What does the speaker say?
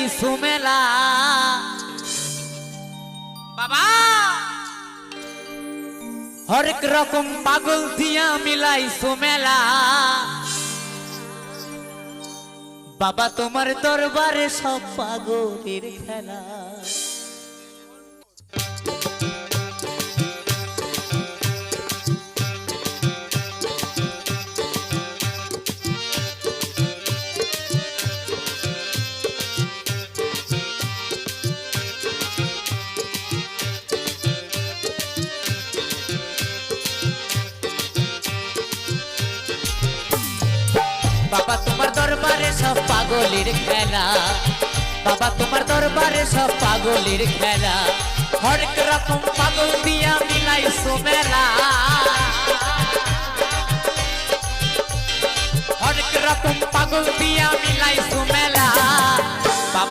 মিলাইছো মেলা বাবা হরেক রকম পাগল দিয়া মিলাইছো মেলা বাবা তোমার দরবারে সব পাগলের খেলা বাবা তোমার দরবারে সব পাগলের খেলা বাবা তোমার দরবারে সব পাগলের খেলা হরেক রকম পাগল দিয়া মিলাইছো মেলা হরেক রকম পাগল দিয়া মিলাইছো মেলা